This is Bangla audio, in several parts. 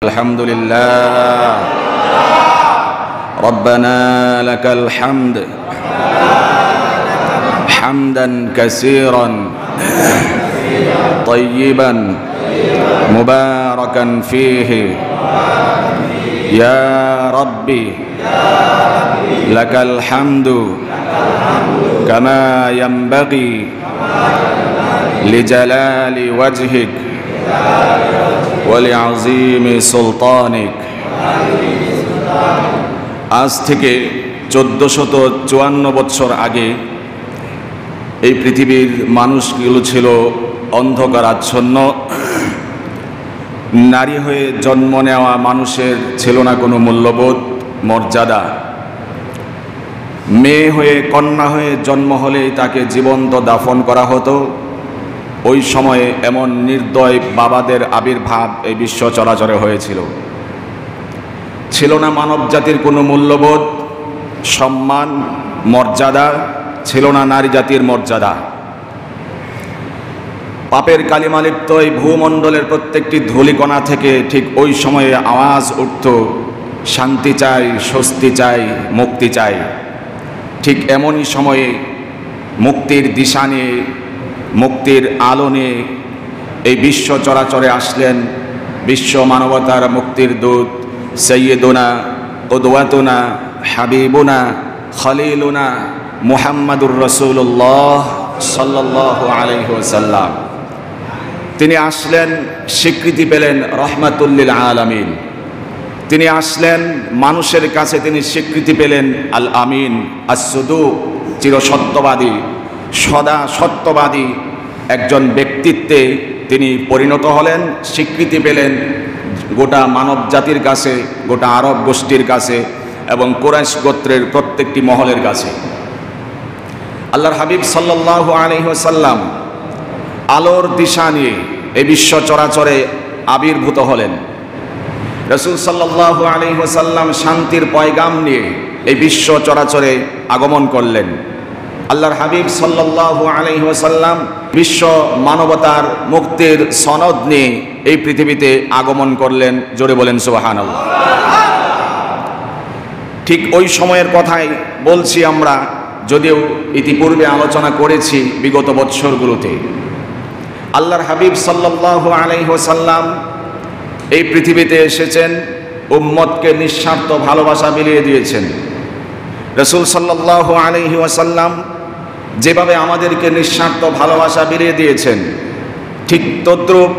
আলহামদুলিল্লাহ রব্বানা লাকাল হামদ হামদান কাসীরান তাইয়িবান মুবারাকান ফীহি ইয়া রাব্বি লাকাল হামদু কামা ইয়ানবাগি লিজালালি ওয়াজহিক ওয়া লিআযীমি সুলতানিক। আজ থেকে 1454 বছর আগে এই পৃথিবীর মানুষগুলো ছিল অন্ধকারাচ্ছন্ন। নারী হয়ে জন্ম নেওয়া মানুষের ছিল না কোনো মূল্যবোধ, মর্যাদা। মেয়ে হয়ে, কন্যা হয়ে জন্ম হলেই তাকে জীবন্ত দাফন করা হতো। ওই সময়ে এমন নির্দয় বাবাদের আবির্ভাব এই বিশ্ব চরাচরে হয়েছিল। ছিল না মানব জাতির কোনো মূল্যবোধ, সম্মান, মর্যাদা, ছিল না নারী জাতির মর্যাদা। পাপের কালিমালিপ্ত এই ভূমণ্ডলের প্রত্যেকটি ধূলিকণা থেকে ঠিক ওই সময়ে আওয়াজ উঠত, শান্তি চাই, স্বস্তি চাই, মুক্তি চাই। ঠিক এমনই সময়ে মুক্তির দিশা নিয়ে, মুক্তির আলো নিয়ে এই বিশ্ব চরাচরে আসলেন বিশ্ব মানবতার মুক্তির দূত সৈয়দুনা কুদওয়াতুনা হাবিবুনা খলিলুনা মুহাম্মাদুর রাসূলুল্লাহ সাল্লাল্লাহু আলাইহি ওয়াসাল্লাম। তিনি আসলেন, স্বীকৃতি পেলেন রহমাতুল লিল আলামিন। তিনি আসলেন মানুষের কাছে, তিনি স্বীকৃতি পেলেন আল আমিন, আস-সুদুক, চিরসত্যবাদী, সদা সত্যবাদী একজন ব্যক্তিত্বে তিনি পরিণত হলেন। স্বীকৃতি পেলেন গোটা মানব জাতির কাছে, গোটা আরব গোষ্ঠীর কাছে এবং কুরাইশ গোত্রের প্রত্যেকটি মহলের কাছে। আল্লাহর হাবিব সাল্লাল্লাহু আলাইহি ওয়াসাল্লাম আলোর দিশা নিয়ে এই বিশ্ব চরাচরে আবির্ভূত হলেন। রাসূল সাল্লাল্লাহু আলাইহি ওয়াসাল্লাম শান্তির পয়গাম নিয়ে এই বিশ্ব চরাচরে আগমন করলেন। আল্লাহর হাবিব সাল্লাল্লাহু আলাইহি ওয়াসাল্লাম বিশ্ব মানবতার মুক্তির সনদ নিয়ে এই পৃথিবীতে আগমন করলেন। জোরে বলেন সুবহানাল্লাহ। ঠিক ওই সময়ের কথাই বলছি আমরা, যদিও ইতিপূর্বে আলোচনা করেছি বিগত বৎসরগুলোতে। আল্লাহর হাবিব সাল্লাল্লাহু আলাইহি ওয়াসাল্লাম এই পৃথিবীতে এসেছেন, উম্মতকে নিঃস্বার্থ ভালোবাসা বিলিয়ে দিয়েছেন। রাসূল সাল্লাল্লাহু আলাইহি ওয়াসাল্লাম যেভাবে আমাদেরকে নিঃস্বার্থ ভালোবাসা বিলিয়ে দিয়েছেন, ঠিক তদ্রূপ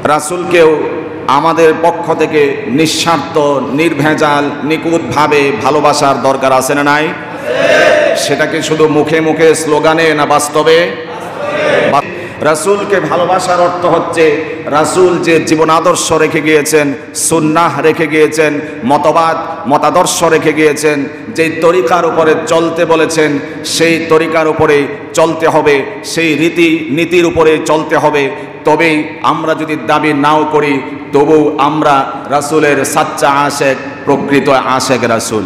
রাসূলকেও আমাদের পক্ষ থেকে নিঃস্বার্থ, নির্ভেজাল, নিখুঁতভাবে ভালোবাসার দরকার আছে না নাই? সেটাকে শুধু মুখে মুখে স্লোগানে না বাস্তবে? রাসূলকে ভালোবাসার অর্থ হচ্ছে রাসূল যে জীবন আদর্শ রেখে গিয়েছেন, সুন্নাহ রেখে গিয়েছেন, মতবাদ মতাদর্শ রেখে গিয়েছেন, যেই তরিকার উপরে চলতে বলেছেন সেই তরিকার উপরে চলতে হবে, সেই রীতি নীতির উপরে চলতে হবে। তবেই আমরা যদি দাবি নাও করি, তবু আমরা রাসূলের সাচ্চা আশেক, প্রকৃত আশেক রাসূল।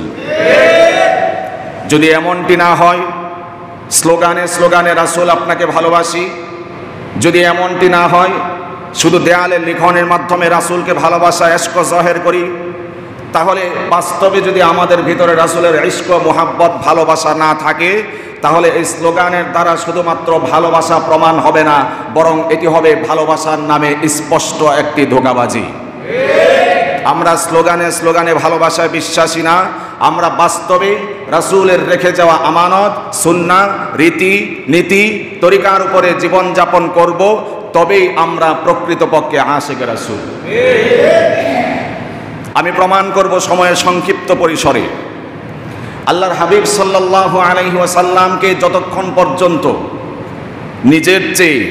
যদি এমনটি না হয়, স্লোগানে স্লোগানে রাসূল আপনাকে ভালোবাসি, যদি এমনটি না হয় শুধু দেয়ালে লিখনের মাধ্যমে রাসূলকে ভালোবাসা ইশক জাহির করি, তাহলে বাস্তবে যদি আমাদের ভিতরে রাসূলের ইশক, মুহাব্বত, ভালোবাসা না থাকে, তাহলে এই স্লোগানের দ্বারা শুধুমাত্র ভালোবাসা প্রমাণ হবে না, বরং এটি হবে ভালোবাসার নামে স্পষ্ট একটি ধোঁকাবাজি। আমরা স্লোগানে স্লোগানে ভালোবাসায় বিশ্বাসী না, আমরা বাস্তবে রাসূলের রেখে যাওয়া আমানত, সুন্নাহ, রীতি নীতি, তরিকার উপরে জীবনযাপন করব, তবেই আমরা প্রকৃতপক্ষে আশিক রাসূল। আমি প্রমাণ করব সময়ের সংক্ষিপ্ত পরিসরে। আল্লাহর হাবিব সাল্লাল্লাহু আলাইহি ওয়াসাল্লামকে যতক্ষণ পর্যন্ত নিজের চেয়ে,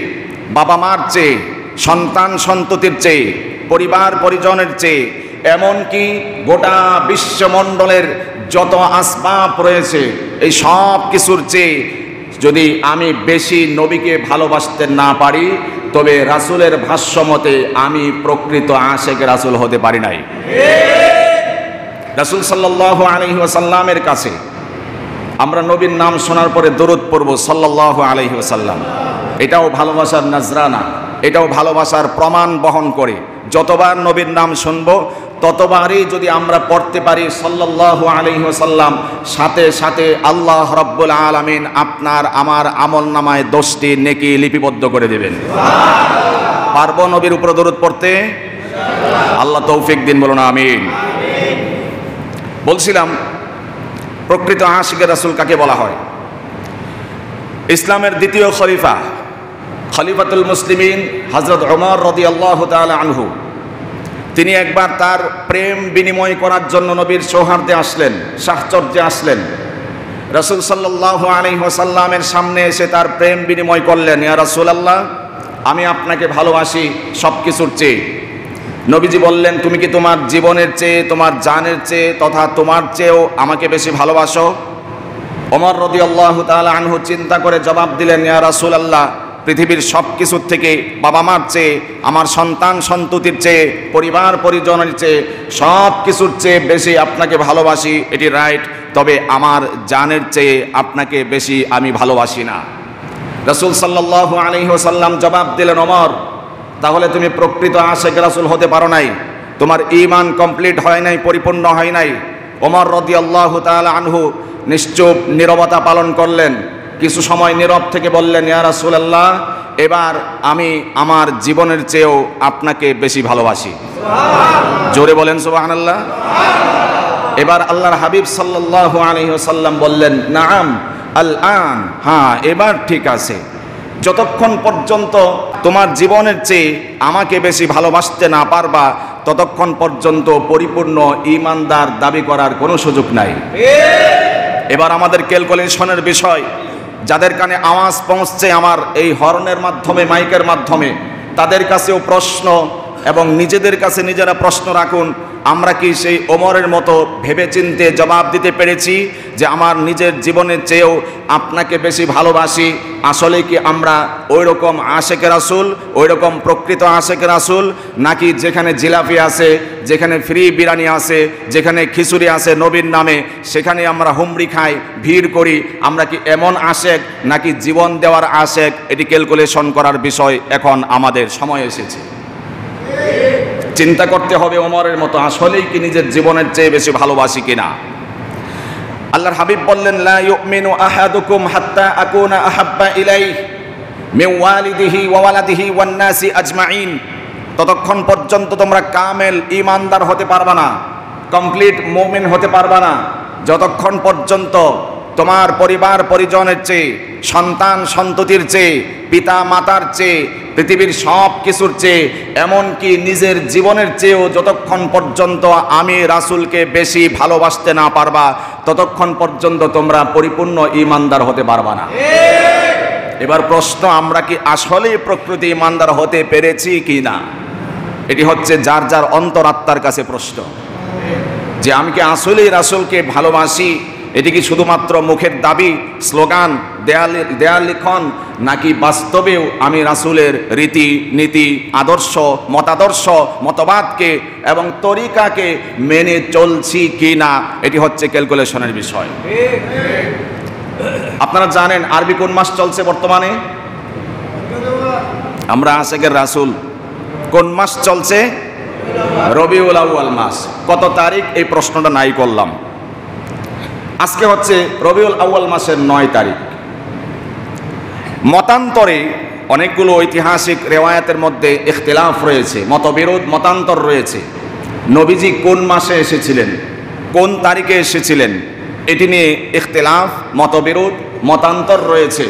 বাবা মার চেয়ে, সন্তান সন্ততির চেয়ে, পরিবার পরিজনের চেয়ে, এমনকি গোটা বিশ্বমণ্ডলের যত আসবাব রয়েছে এই সব কিছুর চেয়ে যদি আমি বেশি নবীকে ভালোবাসতে না পারি, তবে রাসূলের ভাষ্যমতে আমি প্রকৃত আশিক রাসূল হতে পারি নাই। রাসূল সাল্লাল্লাহু আলাইহি ওয়াসাল্লামের কাছে আমরা নবীর নাম শোনার পরে দরুদ পড়ব সাল্লাল্লাহু আলাইহি ওয়াসাল্লাম। এটাও ভালোবাসার নজরানা, এটাও ভালোবাসার প্রমাণ বহন করে। যতবার নবীর নাম শুনবো ততবারই যদি আমরা পড়তে পারি সাল্লাল্লাহু আলাইহি ওয়াসাল্লাম, সাথে সাথে আল্লাহ রাব্বুল আলামিন আপনার আমার আমলনামায় 10টি নেকি লিপিবদ্ধ করে দেবেন। পারবো নবীর উপর দরুদ পড়তে? আল্লাহ তৌফিক দিন, বলুন আমিন। বলছিলাম প্রকৃত আশিকে রাসূল কাকে বলা হয়? ইসলামের দ্বিতীয় খলিফা, খলিফাতুল মুসলিমিন হযরত ওমর রাদিয়াল্লাহু তাআলা আনহু, তিনি একবার তার প্রেম বিনিময় করার জন্য নবীর সৌহার্দ্যে আসলেন, সাহচর্যে আসলেন। রাসূল সাল্লাল্লাহু আলাইহি ওয়াসাল্লামের সামনে এসে তার প্রেম বিনিময় করলেন। ইয়া রাসূলুল্লাহ, আমি আপনাকে ভালোবাসি সব কিছুর চেয়ে। নবীজি বললেন, তুমি কি তোমার জীবনের চেয়ে, তোমার জানের চেয়ে তথা তোমার চেয়েও আমাকে বেশি ভালোবাসো? ওমর রাদিয়াল্লাহু তাআলা আনহু চিন্তা করে জবাব দিলেন, ইয়া রাসূলুল্লাহ, পৃথিবীর সব কিছুর থেকে, বাবা মার চেয়ে, আমার সন্তান সন্ততির চেয়ে, পরিবার পরিজনের চেয়ে, সব কিছুর চেয়ে বেশি আপনাকে ভালোবাসি, এটি রাইট। তবে আমার জানের চেয়ে আপনাকে বেশি আমি ভালোবাসি না। রাসূল সাল্লাল্লাহু আলাইহি ওয়াসাল্লাম জবাব দিলেন, ওমর, তাহলে তুমি প্রকৃত আশিক রাসূল হতে পারো নাই, তোমার ঈমান কমপ্লিট হয় নাই, পরিপূর্ণ হয় নাই। ওমর রাদিয়াল্লাহু তাআলা আনহু নিশ্চুপ নীরবতা পালন করলেন। কিছু সময় নীরব থেকে বললেন, ইয়া রাসূলুল্লাহ, এবার আমি আমার জীবনের চেয়েও আপনাকে বেশি ভালোবাসি। জোরে বলেন সুবহানাল্লাহ। এবার আল্লাহর হাবিব সাল্লাল্লাহু আলাইহি ওয়াসাল্লাম বললেন, নাআম আল আন, হ্যাঁ এবার ঠিক আছে। যতক্ষণ পর্যন্ত তোমার জীবনের চেয়ে আমাকে বেশি ভালোবাসতে না পারবা, ততক্ষণ পর্যন্ত পরিপূর্ণ ঈমানদার দাবি করার কোনো সুযোগ নাই। এবার আমাদের ক্যালকুলেশনের বিষয়, যাদের কানে আওয়াজ পৌঁছছে আমার এই হর্নের মাধ্যমে, মাইকের মাধ্যমে, তাদের কাছেও প্রশ্ন এবং নিজেদের কাছে নিজেরা প্রশ্ন রাখুন, আমরা কি সেই ওমরের মতো ভেবেচিন্তে জবাব দিতে পেরেছি যে আমার নিজের জীবনের চেয়েও আপনাকে বেশি ভালোবাসি? আসলে কি আমরা ওই রকম আশিকে রাসূল, ওই রকম প্রকৃত আশিকে রাসূল, নাকি যেখানে জিলাপি আছে, যেখানে ফ্রি বিরিয়ানি আছে, যেখানে খিচুড়ি আছে নবীর নামে, সেখানে আমরা হুমড়ি খাই, ভিড় করি? আমরা কি এমন আশিক নাকি জীবন দেওয়ার আশিক? এটি ক্যালকুলেশন করার বিষয় এখন আমাদের সময় এসেছে। চিন্তা করতে হবে ওমরের মতো আসলেই কি নিজের জীবনের চেয়ে বেশি ভালোবাসি কিনা। আল্লাহর হাবিব বললেন, লা ইউমিনু আহাদুকুম হাত্তা আকুনা আহাব্বা ইলাইহি মিন ওয়ালিদিহি ওয়া ওয়ালাদিহি ওয়ান নাসি আজমাইন। ততক্ষণ পর্যন্ত তোমরা কামেল ঈমানদার হতে পারবা না, কমপ্লিট মুমিন হতে পারবা না, যতক্ষণ পর্যন্ত তোমার পরিবার পরিজনের চেয়ে, সন্তান সন্ততির চেয়ে, পিতা মাতার চেয়ে, পৃথিবীর সব কিছুর চেয়ে, এমনকি নিজের জীবনের চেয়েও যতক্ষণ পর্যন্ত আমি রাসূলকে বেশি ভালোবাসতে না পারবা, ততক্ষণ পর্যন্ত তোমরা পরিপূর্ণ ঈমানদার হতে পারবা না। এবার প্রশ্ন, আমরা কি আসলেই প্রকৃত ঈমানদার হতে পেরেছি কি না? এটি হচ্ছে যার যার অন্তরাত্মার কাছে প্রশ্ন, যে আমি কি আসলেই রাসূলকে ভালোবাসি? এটি কি শুধুমাত্র মুখের দাবি, স্লোগান, দেয়াল লিখন, নাকি বাস্তবেও আমি রাসূলের রীতি নীতি, আদর্শ, মতাদর্শ, মতবাদকে এবং তরিকাকে মেনে চলছি কি না? এটি হচ্ছে ক্যালকুলেশনের বিষয়। আপনারা জানেন আরবি কোন মাস চলছে বর্তমানে? আমরা আশিকের রাসূল, কোন মাস চলছে? রবিউল আউয়াল মাস। কত তারিখ এই প্রশ্নটা নাই করলাম। আজকে হচ্ছে রবিউল আউয়াল মাসের 9 তারিখ। মতান্তরে অনেকগুলো ঐতিহাসিক রেওয়ায়াতের মধ্যে ইখতিলাফ রয়েছে, মতবিরোধ, মতান্তর রয়েছে। নবীজি কোন মাসে এসেছিলেন, কোন তারিখে এসেছিলেন, এটি নিয়ে ইখতিলাফ, মতবিরোধ, মতান্তর রয়েছে।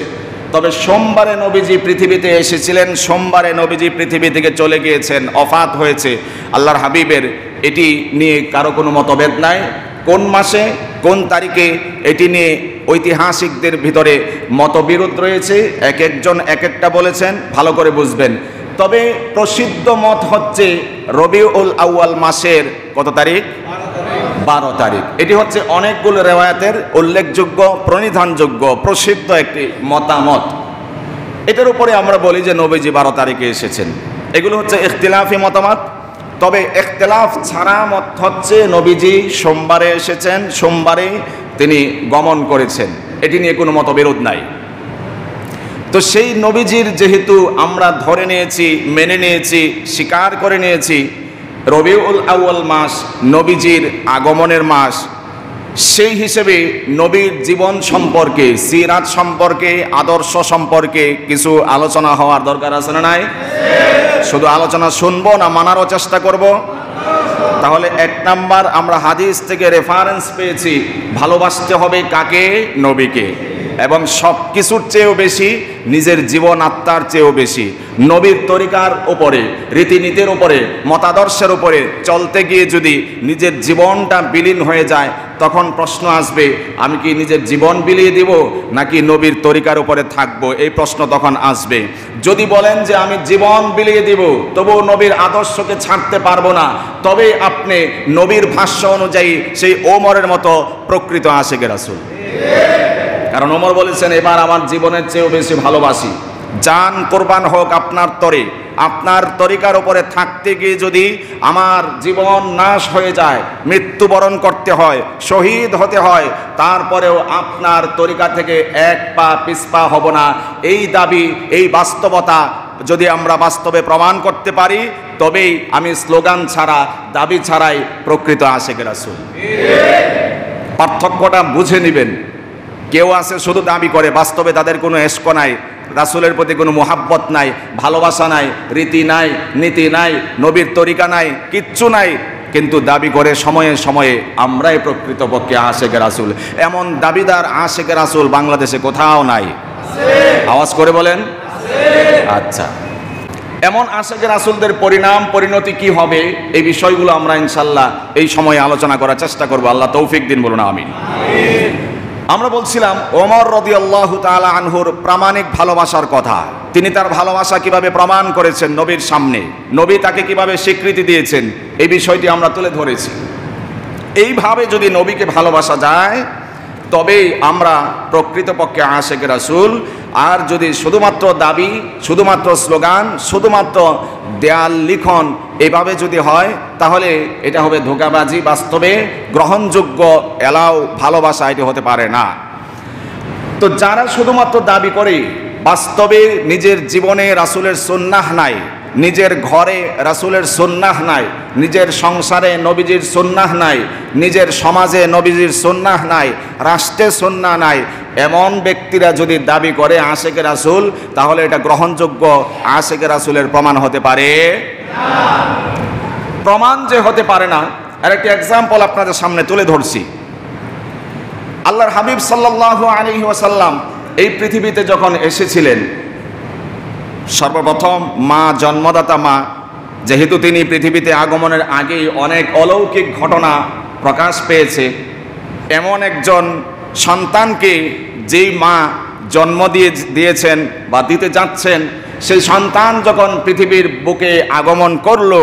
তবে সোমবারে নবীজি পৃথিবীতে এসেছিলেন, সোমবারে নবীজি পৃথিবী থেকে চলে গিয়েছেন, ওফাত হয়েছে আল্লাহর হাবিবের, এটি নিয়ে কারো কোনো মতভেদ নাই। কোন মাসে, কোন তারিখে, এটি নিয়ে ঐতিহাসিকদের ভিতরে মতবিরোধ রয়েছে, এক একজন এক একটা বলেছেন, ভালো করে বুঝবেন। তবে প্রসিদ্ধ মত হচ্ছে রবিউল আউয়াল মাসের কত তারিখ? 12 তারিখ। এটি হচ্ছে অনেকগুলো রেওয়ায়াতের উল্লেখযোগ্য, প্রণিধানযোগ্য, প্রসিদ্ধ একটি মতামত। এটার উপরে আমরা বলি যে নবীজি 12 তারিখে এসেছেন। এগুলো হচ্ছে ইখতিলাফি মতামত। তবে ইখতিলাফ ছাড়া মত হচ্ছে নবীজি সোমবারে এসেছেন, সোমবারে তিনি গমন করেছেন, এটি নিয়ে কোনো মতবিরোধ নাই। তো সেই নবীজির যেহেতু আমরা ধরে নিয়েছি, মেনে নিয়েছি, স্বীকার করে নিয়েছি, রবিউল আউয়াল মাস নবীজির আগমনের মাস, সেই হিসেবে নবীর জীবন সম্পর্কে, সিরাত সম্পর্কে, আদর্শ সম্পর্কে কিছু আলোচনা হওয়ার দরকার আছে না নাই? শুধু আলোচনা শুনবো না মানারও চেষ্টা করব? তাহলে এক নাম্বার আমরা হাদিস থেকে রেফারেন্স পেয়েছি, ভালোবাসতে হবে কাকে? নবীকে। এবং সব কিছুর চেয়েও বেশি নিজের জীবন আত্মার চেয়েও বেশি নবীর তরিকার উপরে, রীতিনীতির উপরে, মতাদর্শের উপরে চলতে গিয়ে যদি নিজের জীবনটা বিলীন হয়ে যায়, তখন প্রশ্ন আসবে আমি কি নিজের জীবন বিলিয়ে দিব নাকি নবীর তরিকার উপরে থাকব? এই প্রশ্ন তখন আসবে। যদি বলেন যে আমি জীবন বিলিয়ে দিব তবুও নবীর আদর্শকে ছাড়তে পারবো না, তবে আপনি নবীর ভাষ্য অনুযায়ী সেই ওমরের মতো প্রকৃত আশিকে রাসূল। কারণ ওমর বলেছেন এবার আমার জীবনের চেয়েও বেশি ভালোবাসি, জান কোরবান হোক আপনার তরে, আপনার তরিকার উপরে থাকতে গিয়ে যদি আমার জীবন নাশ হয়ে যায়, মৃত্যুবরণ করতে হয়, শহীদ হতে হয়, তারপরেও আপনার তরিকা থেকে এক পা পিছপা হব না। এই দাবি, এই বাস্তবতা যদি আমরা বাস্তবে প্রমাণ করতে পারি, তবেই আমি স্লোগান ছাড়া, দাবি ছাড়াই প্রকৃত আশিকে রাসূল। পার্থক্যটা বুঝে নেবেন। কেউ আছে শুধু দাবি করে, বাস্তবে তাদের কোনো এশক নাই, রাসূলের প্রতি কোনো মোহাব্বত নাই, ভালোবাসা নাই, রীতি নাই, নীতি নাই, নবীর তরিকা নাই, কিচ্ছু নাই, কিন্তু দাবি করে সময়ে সময়ে আমরাই প্রকৃতপক্ষে আশিকে রাসূল। এমন দাবিদার আশিকে রাসূল বাংলাদেশে কোথাও নাই। আওয়াজ করে বলেন। আচ্ছা, এমন আশিকে রাসূলদের পরিণাম পরিণতি কি হবে, এই বিষয়গুলো আমরা ইনশাল্লাহ এই সময়ে আলোচনা করার চেষ্টা করব। আল্লাহ তৌফিক দিন, বলুন আমিন। আমরা বলছিলাম ওমর রাদিয়াল্লাহু তাআলা আনহুর প্রামাণিক ভালোবাসার কথা। তিনি তার ভালোবাসা কিভাবে প্রমাণ করেছেন নবীর সামনে, নবী তাকে কিভাবে স্বীকৃতি দিয়েছেন, এই বিষয়টি আমরা তুলে ধরেছি। এইভাবে যদি নবীকে ভালোবাসা যায় তবেই আমরা প্রকৃতপক্ষে আশিকে রাসূল। আর যদি শুধুমাত্র দাবি, শুধুমাত্র স্লোগান, শুধুমাত্র দেয়াল লিখন এভাবে যদি হয়, তাহলে এটা হবে ধোঁকাবাজি, বাস্তবে গ্রহণযোগ্য এলাও ভালোবাসা এটি হতে পারে না। তো যারা শুধুমাত্র দাবি করে, বাস্তবে নিজের জীবনে রাসূলের সুন্নাহ নাই, নিজের ঘরে রাসূলের সুন্নাহ নাই, নিজের সংসারে নবীজির সুন্নাহ নাই, নিজের সমাজে নবীজির সুন্নাহ নাই, রাষ্ট্রে সুন্নাহ নাই, এমন ব্যক্তিরা যদি দাবি করে আশিকে রাসূল, তাহলে এটা গ্রহণযোগ্য আশিকে রাসূলের প্রমাণ হতে পারে না। প্রমাণ যে হতে পারে না, আর একটা এক্সাম্পল আপনাদের সামনে তুলে ধরছি। আল্লাহর হাবিব সাল্লাল্লাহু আলাইহি ওয়াসাল্লাম এই পৃথিবীতে যখন এসেছিলেন, সর্বপ্রথম মা, জন্মদাতা মা, যেহেতু তিনি পৃথিবীতে আগমনের আগেই অনেক অলৌকিক ঘটনা প্রকাশ পেয়েছে, এমন একজন সন্তানকে যেই মা জন্ম দিয়েছেন বা দিতে যাচ্ছেন, সেই সন্তান যখন পৃথিবীর বুকে আগমন করলো,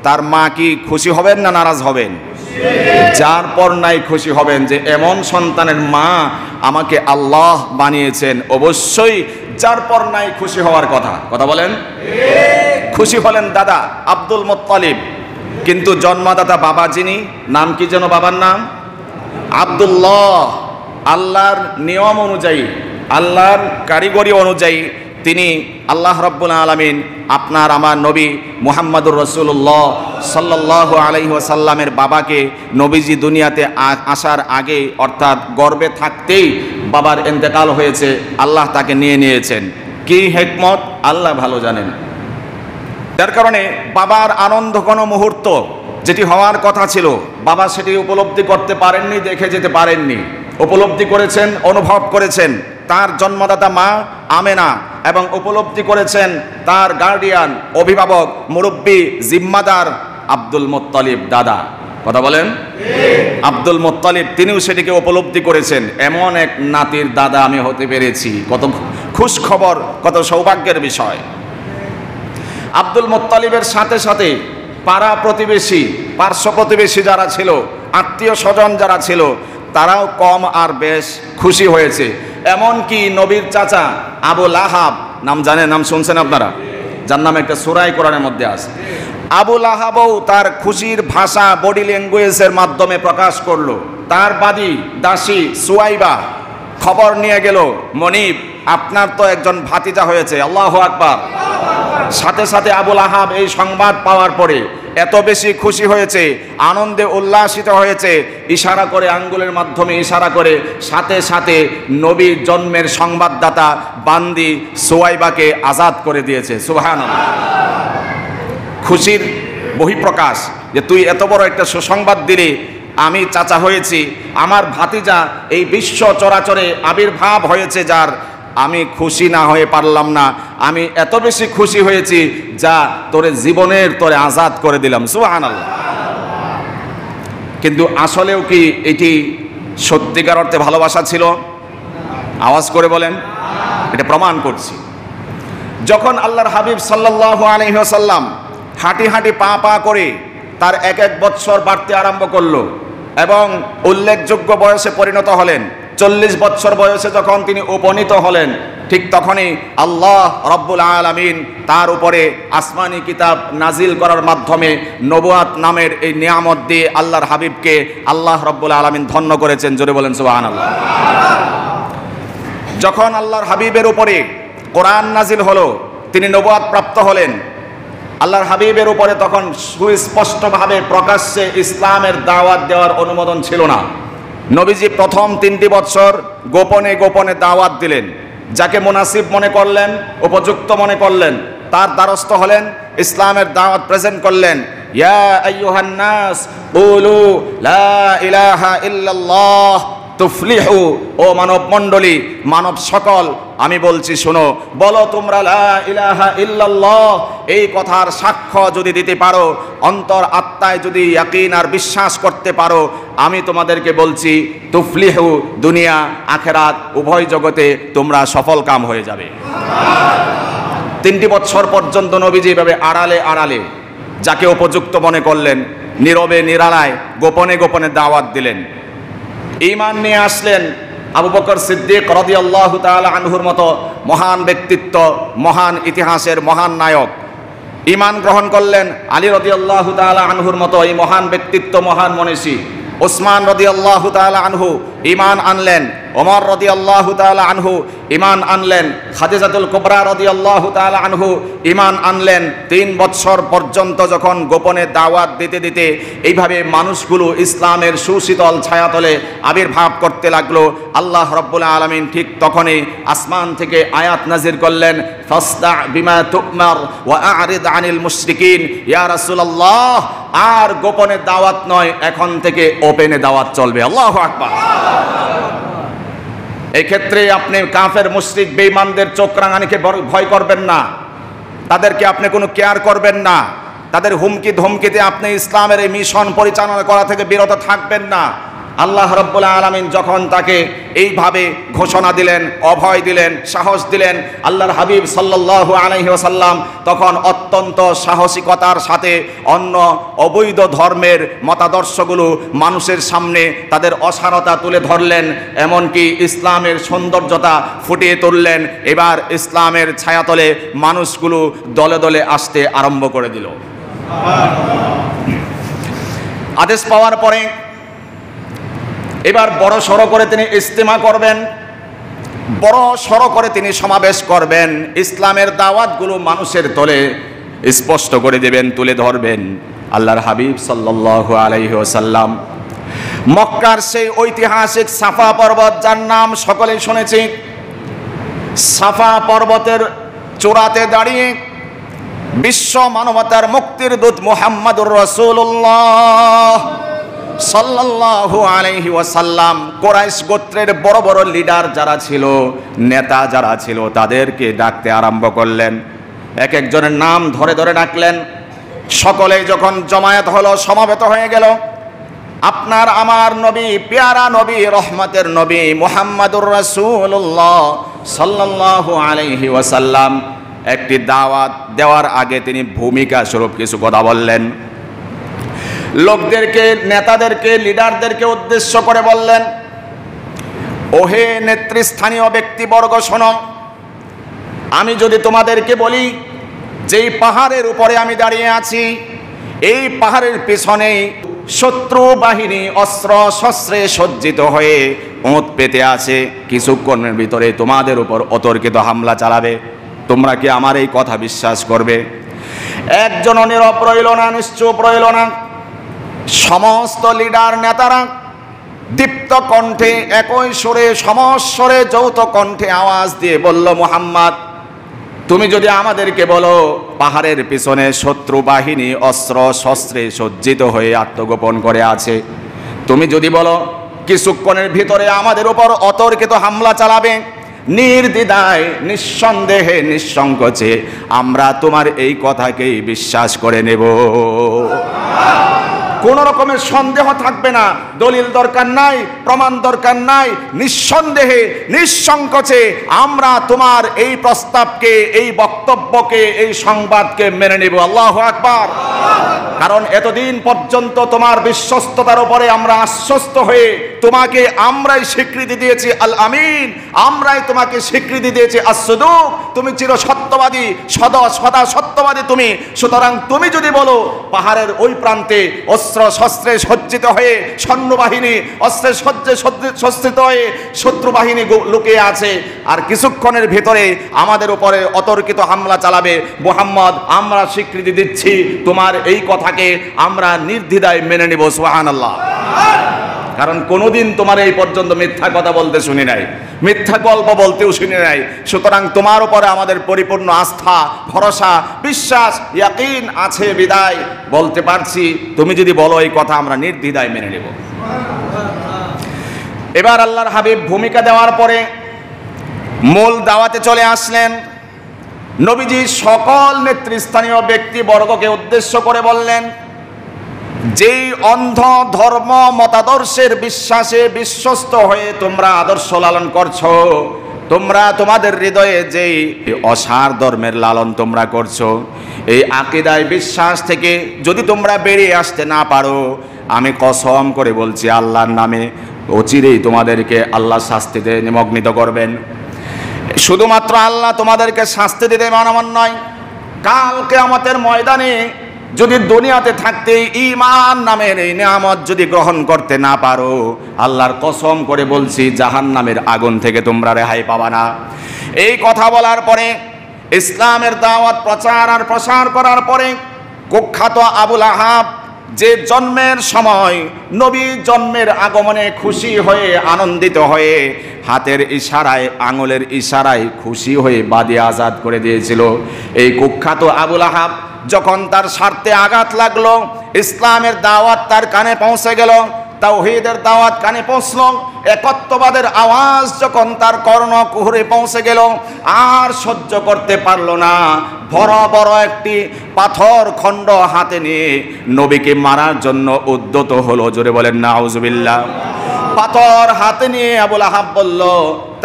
তার মা কি খুশি হবেন না নারাজ হবেন? যার পর নাই খুশি হবেন যে এমন সন্তানের মা আমাকে আল্লাহ বানিয়েছেন। অবশ্যই যার পর নাই খুশি হওয়ার কথা। কথা বলেন। খুশি হলেন দাদা আব্দুল মুত্তালিব, কিন্তু জন্মদাতা বাবা যিনি, নাম কি যেন বাবার নাম? আব্দুল্লাহ। আল্লাহর নিয়ম অনুযায়ী, আল্লাহর কারিগরি অনুযায়ী তিনি আল্লাহ রাব্বুল আলামিন আপনার আমার নবী মুহাম্মদুর রাসূলুল্লাহ সাল্লাল্লাহু আলাইহি ওয়াসাল্লামের বাবাকে নবীজি দুনিয়াতে আসার আগে, অর্থাৎ গর্ভে থাকতেই বাবার ইন্তেকাল হয়েছে, আল্লাহ তাকে নিয়ে নিয়েছেন। কি হিকমত আল্লাহ ভালো জানেন। যার কারণে বাবার আনন্দ কোনো মুহূর্ত যেটি হওয়ার কথা ছিল, বাবা সেটি উপলব্ধি করতে পারেননি, দেখে যেতে পারেননি। উপলব্ধি করেছেন, অনুভব করেছেন তার জন্মদাতা মা আমেনা, এবং উপলব্ধি করেছেন তার গার্ডিয়ান, অভিভাবক, মুরব্বী, জিম্মাদার আব্দুল মুত্তালিব দাদা। কথা বলেন। আব্দুল মুত্তালিব তিনিও সেটিকে উপলব্ধি করেছেন, এমন এক নাতির দাদা আমি হতে পেরেছি, কত খুশ খবর, কত সৌভাগ্যের বিষয়। আব্দুল মুত্তালিবের সাথে সাথে পাড়া প্রতিবেশী, পার্শ্ব প্রতিবেশী যারা ছিল, আত্মীয় স্বজন যারা ছিল, তারাও কম আর বেশ খুশি হয়েছে। এমনকি নবীর চাচা আবু লাহাব, নাম জানেন, নাম শুনছেন আপনারা, যার নাম একটা সূরা কোরআনের মধ্যে আছে। আবু লাহাবও তার খুশির ভাষা বডি ল্যাঙ্গুয়েজের মাধ্যমে প্রকাশ করলো। তার বাদী দাসী সুয়াইবা খবর নিয়ে গেল, মনিব আপনার তো একজন ভাতিজা হয়েছে। আল্লাহু আকবার। সাথে সাথে আবুল আহাব এই সংবাদ পাওয়ার পরে এত বেশি খুশি হয়েছে, আনন্দে উল্লাসিত হয়েছে, ইশারা করে, আঙ্গুলের মাধ্যমে ইশারা করে সাথে সাথে নবীর জন্মের সংবাদদাতা বান্দি সুয়াইবাকে আজাদ করে দিয়েছে। সুবহানাল্লাহ। খুশির বহিঃপ্রকাশ যে তুই এত বড় একটা সুসংবাদ দিলি, আমি চাচা হয়েছি, আমার ভাতিজা এই বিশ্ব চরাচরে আবির্ভাব হয়েছে যার, আমি খুশি না হয়ে পারলাম না, আমি এত বেশি খুশি হয়েছি যা তোরে জীবনের তোরে আজাদ করে দিলাম। সুবহানাল্লাহ। কিন্তু আসলেও কি এটি সত্যিকার অর্থে ভালোবাসা ছিল? আওয়াজ করে বলেন। এটা প্রমাণ করছি। যখন আল্লাহর হাবিব সাল্লাল্লাহু আলাইহি ওয়াসাল্লাম হাঁটি হাঁটি পা পা করে তার এক এক বৎসর বাড়তে আরম্ভ করলো এবং উল্লেখযোগ্য বয়সে পরিণত হলেন, 40 বৎসর বয়সে যখন তিনি উপনীত হলেন, ঠিক তখনই আল্লাহ রব্বুল আলামিন তার উপরে আসমানি কিতাব নাজিল করার মাধ্যমে নবুয়াত নামের এই নিয়ামত দিয়ে আল্লাহর হাবিবকে আল্লাহ রব্বুল আলামিন ধন্য করেছেন। জোরে বলেন সুবহানাল্লাহ। যখন আল্লাহর হাবিবের উপরে কোরআন নাজিল হলো, তিনি নবুয়াত প্রাপ্ত হলেন, আল্লাহর হাবিবের উপরে তখন সুস্পষ্টভাবে প্রকাশ্যে ইসলামের দাওয়াত দেওয়ার অনুমোদন ছিল না। নবীজি প্রথম 3টি বৎসর গোপনে গোপনে দাওয়াত দিলেন, যাকে মুনাসিব মনে করলেন, উপযুক্ত মনে করলেন, তার দ্বারস্থ হলেন, ইসলামের দাওয়াত প্রেজেন্ট করলেন। ইয়া আইয়ুহান নাস কুলু লা ইলাহা ইল্লাল্লাহ তুফলিহু, ও মানব মণ্ডলী, মানব সকল, আমি বলছি শোনো, বলো তোমরা লা ইলাহা ইল্লাল্লাহ, এই কথার সাক্ষ্য যদি দিতে পারো, অন্তর আত্মায় যদি ইয়াকিন আর বিশ্বাস করতে পারো, আমি তোমাদেরকে বলছি তুফলিহু, দুনিয়া আখেরাত উভয় জগতে তোমরা সফল কাম হয়ে যাবে। 3টি বৎসর পর্যন্ত নবীজি এভাবে আড়ালে আড়ালে যাকে উপযুক্ত মনে করলেন, নীরবে নিরালায় গোপনে গোপনে দাওয়াত দিলেন। ঈমান নিয়ে আসলেন আবু বকর সিদ্দিক রাদিয়াল্লাহু তাআলা আনহুর মতো মহান ব্যক্তিত্ব, মহান ইতিহাসের মহান নায়ক। ঈমান গ্রহণ করলেন আলী রাদিয়াল্লাহু তাআলা আনহুর মতো এই মহান ব্যক্তিত্ব, মহান মনীষী। ওসমান রাদিয়াল্লাহু তাআলা আনহু ঈমান আনলেন, ওমর রাদিয়াল্লাহু তাআলা আনহু ঈমান আনলেন, খাদিজাতুল কুবরা রাদিয়াল্লাহু তাআলা আনহু ঈমান আনলেন। 3 বৎসর পর্যন্ত যখন গোপনে দাওয়াত দিতে দিতে এইভাবে মানুষগুলো ইসলামের সুশীতল ছায়াতলে আবির্ভাব করতে লাগলো, আল্লাহ রব্বুল আলামিন ঠিক তখনই আসমান থেকে আয়াত নাজির করলেন, ফাসদা বিমা তুমার ওয়া আ'রিদ আনিল মুশরিকিন। ইয়া রাসূলুল্লাহ, আর গোপনে দাওয়াত নয়, এখন থেকে ওপেনে দাওয়াত চলবে। আল্লাহু আকবার। এই ক্ষেত্রে আপনি কাফের মুশরিক বেঈমানদের চোখ রাঙানিকে ভয় করবেন না, তাদেরকে আপনি কোনো কেয়ার করবেন না, তাদের হুমকি ধমকিতে আপনি ইসলামের এই মিশন পরিচালনা করা থেকে বিরত থাকবেন না। আল্লাহ রাব্বুল আলামিন যখন তাকে এইভাবে ঘোষণা দিলেন, অভয় দিলেন, সাহস দিলেন, আল্লাহর হাবিব সাল্লাল্লাহু আলাইহি ওয়াসাল্লাম তখন অত্যন্ত সাহসিকতার সাথে অন্য অবৈধ ধর্মের মতাদর্শগুলো মানুষের সামনে তাদের অসারতা তুলে ধরলেন, এমনকি ইসলামের সৌন্দর্যতা ফুটিয়ে তুললেন। এবার ইসলামের ছায়াতলে মানুষগুলো দলে দলে আসতে আরম্ভ করে দিল। আদেশ পাওয়ার পরে এবার বড় সড়ো করে তিনি ইজতিমা করবেন, বড় সড়ো করে তিনি সমাবেশ করবেন, ইসলামের দাওয়াতগুলো মানুষের তলে স্পষ্ট করে দেবেন, তুলে ধরবেন। আল্লাহর হাবিব সাল্লাল্লাহু আলাইহি ওয়াসাল্লাম মক্কার সেই ঐতিহাসিক সাফা পর্বত, যার নাম সকলেই শুনেছি, সাফা পর্বতের চূড়াতে দাঁড়িয়ে বিশ্ব মানবতার মুক্তির দূত মুহাম্মদুর রাসূলুল্লাহ সাল্লাল্লাহু আলাইহি ওয়াসাল্লাম কুরাইশ গোত্রের বড় বড় লিডার যারা ছিল, নেতা যারা ছিল, তাদেরকে ডাকতে আরম্ভ করলেন। এক একজনের নাম ধরে ধরে ডাকলেন। সকলেই যখন জমায়েত হলো, সমাবেত হয়ে গেল, আপনার আমার নবী, পেয়ারা নবী, রহমতের নবী মুহাম্মদুর রাসূলুল্লাহ সাল্লাল্লাহু আলাইহি ওয়াসাল্লাম একটি দাওয়াত দেওয়ার আগে তিনি ভূমিকা স্বরূপ কিছু কথা বললেন। লোকদেরকে, নেতাদেরকে, লিডারদেরকে উদ্দেশ্য করে বললেন, ওহে নেতৃস্থানীয় ব্যক্তিবর্গ, শোনো, আমি যদি তোমাদেরকে বলি যেই পাহাড়ের উপরে আমি দাঁড়িয়ে আছি, এই পাহাড়ের পিছনেই শত্রু বাহিনী অস্ত্র শস্ত্রে সজ্জিত হয়ে ওঁত পেতে আছে, কিছুক্ষণের ভিতরে তোমাদের উপর অতর্কিত হামলা চালাবে। তোমরা কি আমার এই কথা বিশ্বাস করবে? একজনও নীরব রইল না, নিশ্চুপ রইল না। সমস্ত লিডার নেতারা দীপ্ত কণ্ঠে, একই সুরে, সমস্বরে, যৌথ কণ্ঠে আওয়াজ দিয়ে বলল, মুহাম্মদ, তুমি যদি আমাদেরকে বলো পাহাড়ের পিছনে শত্রু বাহিনী অস্ত্র শস্ত্রে সজ্জিত হয়ে আত্মগোপন করে আছে, তুমি যদি বলো কিছুক্ষণের ভিতরে আমাদের উপর অতর্কিত হামলা চালাবে, নির্দ্বিধায়, নিঃসন্দেহে, নিঃসংকোচে আমরা তোমার এই কথাকেই বিশ্বাস করে নেব। কোন রকমের সন্দেহ থাকবে না, দলিল দরকার নাই, প্রমাণ দরকার নাই, নিঃসন্দেহে, নিঃসংকোচে আমরা তোমার এই প্রস্তাবকে, এই বক্তব্যকে, এই সংবাদকে মেনে নেব। আল্লাহু আকবার। কারণ এতদিন পর্যন্ত তোমার বিশ্বস্ততার উপরে আমরা আশ্বস্ত হয়ে তোমাকে আমরাই স্বীকৃতি দিয়েছি আল আমিন, আমরাই তোমাকে স্বীকৃতি দিয়েছি আস-সিদুক, তুমি চির সত্যবাদী, সদা সত্যবাদী তুমি। সুতরাং তুমি যদি বলো পাহাড়ের ওই প্রান্তে অস্ত্র শস্ত্রে সজ্জিত হয়ে সৈন্যবাহিনী, অস্ত্রে সজ্জিত হয়ে শত্রু বাহিনী লুকিয়ে আছে, আর কিছুক্ষণের ভেতরে আমাদের উপরে অতর্কিত হামলা চালাবে, মুহাম্মদ আমরা স্বীকৃতি দিচ্ছি তোমার এই কথাকে আমরা নির্দ্বিধায় মেনে নেব। সুবহানাল্লাহ। কারণ কোনোদিন তোমার এই পর্যন্ত মিথ্যা কথা বলতে শুনি নাই, মিথ্যা গল্প বলতেও শুনি নাই। সুতরাং তোমার উপরে আমাদের পরিপূর্ণ আস্থা, ভরসা, বিশ্বাস, ইয়াকিন আছে বিদায় বলতে পারছি তুমি যদি বলো এই কথা আমরা নির্দ্বিধায় মেনে নেব। এবার আল্লাহর হাবিব ভূমিকা দেওয়ার পরে মূল দাওয়াতে চলে আসলেন। নবীজি সকল নেতৃস্থানীয় ব্যক্তিবর্গকে উদ্দেশ্য করে বললেন, যেই অন্ধ ধর্ম মতাদর্শের বিশ্বাসে বিশ্বস্ত হয়ে তোমরা আদর্শ লালন করছো, তোমরা তোমাদের হৃদয়ে যেই অসার ধর্মের লালন তোমরা করছো, এই আকীদায় বিশ্বাস থেকে যদি তোমরা বেরিয়ে আসতে না পারো, আমি কসম করে বলছি আল্লাহর নামে অচিরেই তোমাদেরকে আল্লাহ শাস্তিতে নিমগ্নিত করবেন। শুধুমাত্র আল্লাহ তোমাদেরকে শাস্তি দিতে এমন নয়, কাল কিয়ামতের ময়দানে যদি দুনিয়াতে থাকতে ঈমান নামের এই নিয়ামত যদি গ্রহণ করতে না পারো, আল্লাহর কসম করে বলছি জাহান্নামের আগুন থেকে তোমরা রেহাই পাবা না। এই কথা বলার পরে, ইসলামের দাওয়াত প্রচার আর প্রসার করার পরে কুখ্যাত আবুল আহাব, যে জন্মের সময় নবী জন্মের আগমনে খুশি হয়ে আনন্দিত হয়ে হাতের ইশারায়, আঙুলের ইশারায় খুশি হয়ে বাদী আজাদ করে দিয়েছিল, এই কুখ্যাত আবুল আহাব যখন তার স্বার্থে আঘাত লাগলো, ইসলামের দাওয়াত তার কানে পৌঁছে গেল, তাওহীদের দাওয়াত কানে পৌঁছল, একত্ববাদের আওয়াজ যখন তার কর্ণকুহরে পৌঁছে গেল, আর সহ্য করতে পারল না, বড় বড় একটি পাথর খণ্ড হাতে নিয়ে নবীকে মারার জন্য উদ্যত হলো। জোরে বলেন নাউজুবিল্লাহ। পাথর হাতে নিয়ে আবুল আহাব বলল,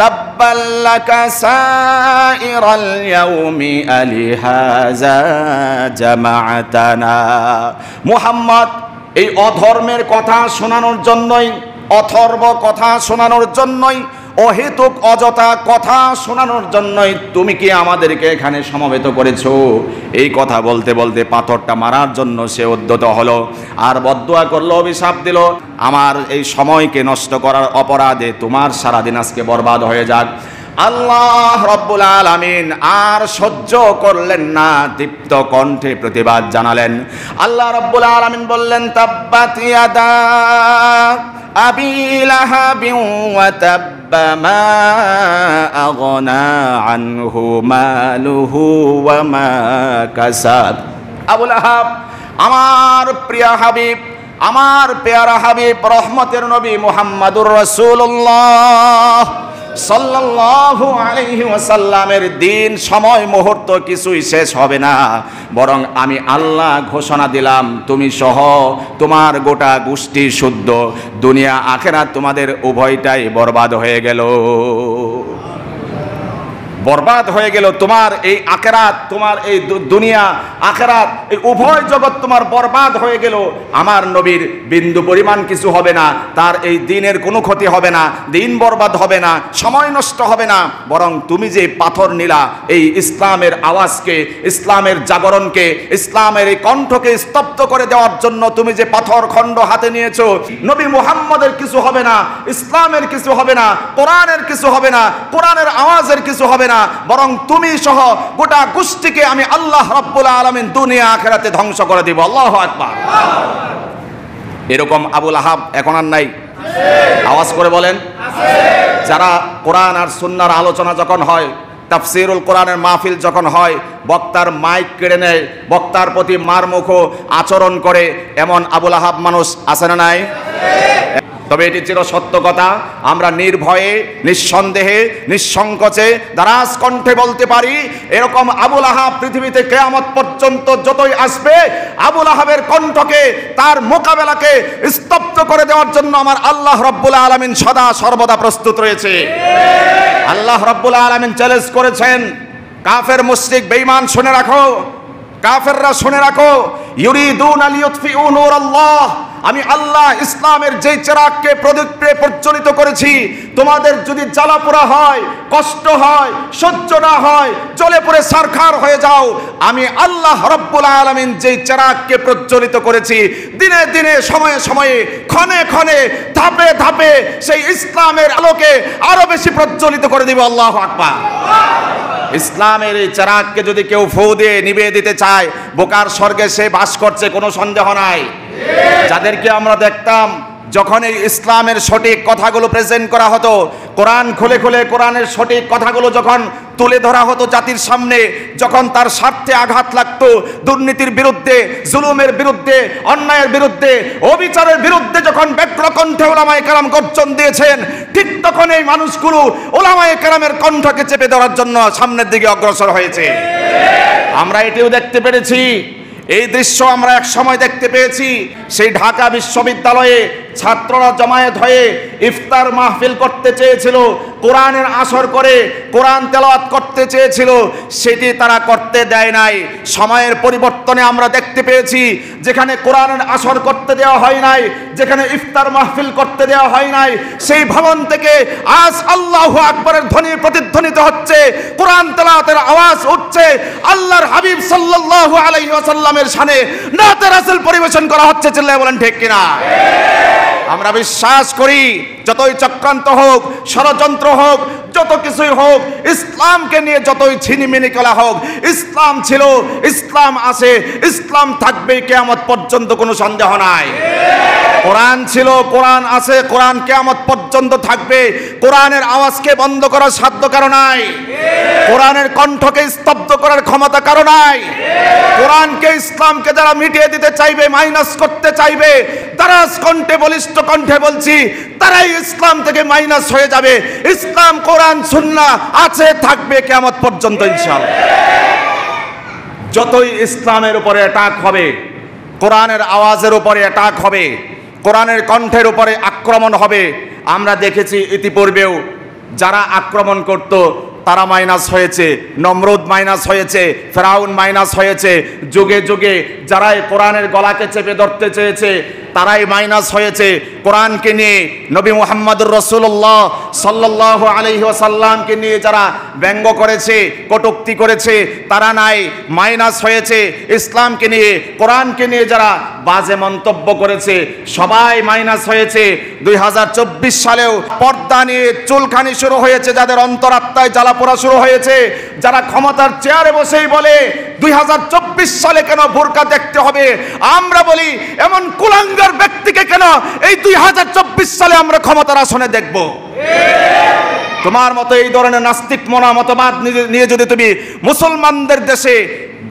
তাব্বাল্লাকা সাইরাল ইয়াউমি আলিহাযা জামাআতানা। মুহাম্মদ, এই অধর্মের কথা শোনানোর জন্যই, অথর্ব কথা শোনানোর জন্যই, অহেতুক অযথা কথা শোনানোর জন্যই তুমি কি আমাদেরকে এখানে সমবেত করেছো? এই কথা বলতে বলতে পাথরটা মারার জন্য সে উদ্যত হলো, আর বদদুয়া করলো, অভিশাপ দিল, আমার এই সময়কে নষ্ট করার অপরাধে তোমার সারাদিন আজকে বরবাদ হয়ে যাক। আল্লাহ রব্বুল আলামিন আর সহ্য করলেন না, দীপ্ত কণ্ঠে প্রতিবাদ জানালেন। আল্লাহ রব্বুল আলামিন বললেন, তাব্বাত ইয়াদা আবি লাহাবিন ওয়া তাব্বা মা আগনা আনহু মালুহু ওয়া মা কাসাব। আবু লাহাব, আমার প্রিয় হাবিব, আমার পেয়ারা হাবিব, রহমতের নবী মুহাম্মাদুর রাসূলুল্লাহ সাল্লাল্লাহু আলাইহি ওয়াসাল্লামের দিন, সময়, মুহূর্ত কিছুই শেষ হবে না, বরং আমি আল্লাহ ঘোষণা দিলাম তুমি সহ তোমার গোটা গোষ্ঠী শুদ্ধ, দুনিয়া আখিরাত তোমাদের উভয়টাই বরবাদ হয়ে গেল, বরবাদ হয়ে গেল। তোমার এই আখিরাত, তোমার এই দুনিয়া আখিরাত, এই উভয় জগৎ তোমার বরবাদ হয়ে গেল। আমার নবীর বিন্দু পরিমাণ কিছু হবে না, তার এই দিনের কোনো ক্ষতি হবে না, দিন বরবাদ হবে না, সময় নষ্ট হবে না, বরং তুমি যে পাথর নিলা, এই ইসলামের আওয়াজকে, ইসলামের জাগরণকে, ইসলামের এই কণ্ঠকে স্তব্ধ করে দেওয়ার জন্য তুমি যে পাথর খণ্ড হাতে নিয়েছো, নবী মুহাম্মদের কিছু হবে না, ইসলামের কিছু হবে না, কোরআনের কিছু হবে না, কোরআনের আওয়াজের কিছু হবে না। না, বরং তুমি সহ গোটা গোষ্ঠীকে আমি আল্লাহ রাব্বুল আলামিন দুনিয়া আখিরাতে ধ্বংস করে দিব। আল্লাহু আকবার। এরকম আবুল আহাব এখন আর নাই? আওয়াজ করে বলেন। যারা কোরআন আর সুন্নাহর আলোচনা যখন হয়, তাফসীরুল কোরআনের মাহফিল যখন হয়, বক্তার মাইক কেড়ে নেয়, বক্তার প্রতি মারমুখ আচরণ করে, এমন আবুল আহাব মানুষ আছে না নাই? তবে এটি চির সত্য কথা, আমরা নির্ভয়ে, নিঃসন্দেহে, নিঃসংকোচে দারাজ কণ্ঠে বলতে পারি, এরকম আবুল আহাব পৃথিবীতে কিয়ামত পর্যন্ত যতই আসবে, আবুল আহাবের কণ্ঠকে, তার মোকাবেলাকে স্তব্ধ করে দেওয়ার জন্য আমার আল্লাহ রাব্বুল আলামিন সদা সর্বদা প্রস্তুত রয়েছে। আল্লাহ রাব্বুল আলামিন চ্যালেঞ্জ করেছেন, কাফের মুশরিক বেঈমান শুনে রাখো, কাফেররা শুনে রাখো, ইউরিদুনা লিইউতফিউ নূরাল্লাহ, আমি আল্লাহ ইসলামের যেই চেরাগকে প্রজ্বলিত করেছি, তোমাদের যদি জ্বালা পোড়া হয়, কষ্ট হয়, সহ্য না হয়, জ্বলে পুড়ে ছারখার হয়ে যাও, আমি আল্লাহ রাব্বুল আলামিন যেই চেরাগকে প্রজ্বলিত করেছি, দিনে দিনে, সময়ে সময়ে, ক্ষণে ক্ষণে, ধাপে ধাপে সেই ইসলামের আলোকে আরো বেশি প্রজ্বলিত করে দিব। আল্লাহু আকবার। ইসলামের এই চেরাগকে যদি কেউ ফু দিয়ে নিভিয়ে দিতে চায়, বোকার স্বর্গে সে বাস করছে, কোনো সন্দেহ নাই। যাদেরকে আমরা দেখতাম যখন এই ইসলামের সঠিক কথাগুলো প্রেজেন্ট করা হতো, কোরআন খুলে খুলে কোরআনের সঠিক কথাগুলো যখন তুলে ধরা হতো জাতির সামনে, যখন তার স্বার্থে আঘাত লাগতো, দুর্নীতির বিরুদ্ধে, জুলুমের বিরুদ্ধে, অন্যায়ের বিরুদ্ধে, অবিচারের বিরুদ্ধে যখন ব্যগ্র কণ্ঠে ওলামায়ে কেরাম গর্জন দিয়েছেন, ঠিক তখন এই মানুষগুলো ওলামায়ে কেরামের কণ্ঠকে চেপে ধরার জন্য সামনের দিকে অগ্রসর হয়েছে। আমরা এটিও দেখতে পেরেছি, এই দৃশ্য আমরা এক সময় দেখতে পেয়েছি, সেই ঢাকা বিশ্ববিদ্যালয়ে ছাত্ররা জমায়েত হয়ে ইফতার মাহফিল করতে চেয়েছিল, কোরআনের আসর করে কোরআন তেলাওয়াত করতে চেয়েছিল, সেটি তারা করতে দেয় নাই। সময়ের পরিবর্তনে আমরা দেখতে পেয়েছি, যেখানে কোরআনের আসর করতে দেওয়া হয় নাই, যেখানে ইফতার মাহফিল করতে দেওয়া হয় নাই, সেই ভবন থেকে আজ আল্লাহু আকবারের ধ্বনি প্রতিধ্বনিত হচ্ছে, কোরআন তেলাওয়াতের আওয়াজ উঠছে, আল্লাহর হাবিব সাল্লাল্লাহু আলাইহি ওয়াসাল্লামের শানে নাতে রাসূল পরিবেশন করা হচ্ছে। চিল্লায়ে বলেন ঠিক কিনা? আমরা বিশ্বাস করি, যতই চক্রান্ত হোক, ষড়যন্ত্র হোক, যত কিছুই হোক, ইসলামকে নিয়ে যতই ছিনিমিনি করা হোক, ইসলাম ছিল, ইসলাম আছে, ইসলাম থাকবে কিয়ামত পর্যন্ত, কোনো সন্দেহ নাই। কোরআন ছিল, কোরআন আছে, কোরআন কিয়ামত পর্যন্ত থাকবে। কোরআনের আওয়াজকে বন্ধ করার সাধ্য কারো নাই, কোরআনের কণ্ঠকে স্তব্ধ করার ক্ষমতা কারো নাই। কোরআনকে, ইসলামকে যারা মিটিয়ে দিতে চাইবে, মাইনাস করতে চাইবে, তারা কণ্ঠে, বলিষ্ঠ কণ্ঠে বলছি, তারাই ইসলাম থেকে মাইনাস হয়ে যাবে। ইসলাম, কোরআন, সুন্নাহ আছে, থাকবে কিয়ামত পর্যন্ত ইনশাআল্লাহ। যতই ইসলামের উপরে অ্যাটাক হবে, কোরআনের আওয়াজের উপরে অ্যাটাক হবে, কোরআনের কণ্ঠের উপরে আক্রমণ হবে, আমরা দেখেছি ইতিপূর্বেও যারা আক্রমণ করত তারা মাইনাস হয়েছে, নমরুদ মাইনাস হয়েছে, ফেরাউন মাইনাস হয়েছে, যুগে যুগে যারা কোরআনের গলাকে চেপে ধরতে চেয়েছে তারাই মাইনাস হয়েছে। কোরআনকে নিয়ে, নবী মুহাম্মদুর রাসূলুল্লাহ সাল্লাল্লাহু আলাইহি ওয়াসাল্লামকে নিয়ে যারা ব্যঙ্গ করেছে, কটূক্তি করেছে, তারা নাই, মাইনাস হয়েছে। ইসলামকে নিয়ে, কোরআনকে নিয়ে যারা বাজে মন্তব্য করেছে, সবাই মাইনাস হয়েছে। 2024 সালেও পর্দা নিয়ে চুলখানি শুরু হয়েছে, যাদের অন্তরাত্মায় জ্বালাপোড়া শুরু হয়েছে, যারা ক্ষমতার চেয়ারে বসেই বলে 2024 সালে কেন বোরকা দেখতে হবে, আমরা বলি এমন কুলাঙ্গার ব্যক্তিকে কেন এই 2024 সালে আমরা ক্ষমতার আসনে দেখব? তোমার মতো এই ধরনের নাস্তিক মতবাদ নিয়ে যদি তুমি মুসলমানদের দেশে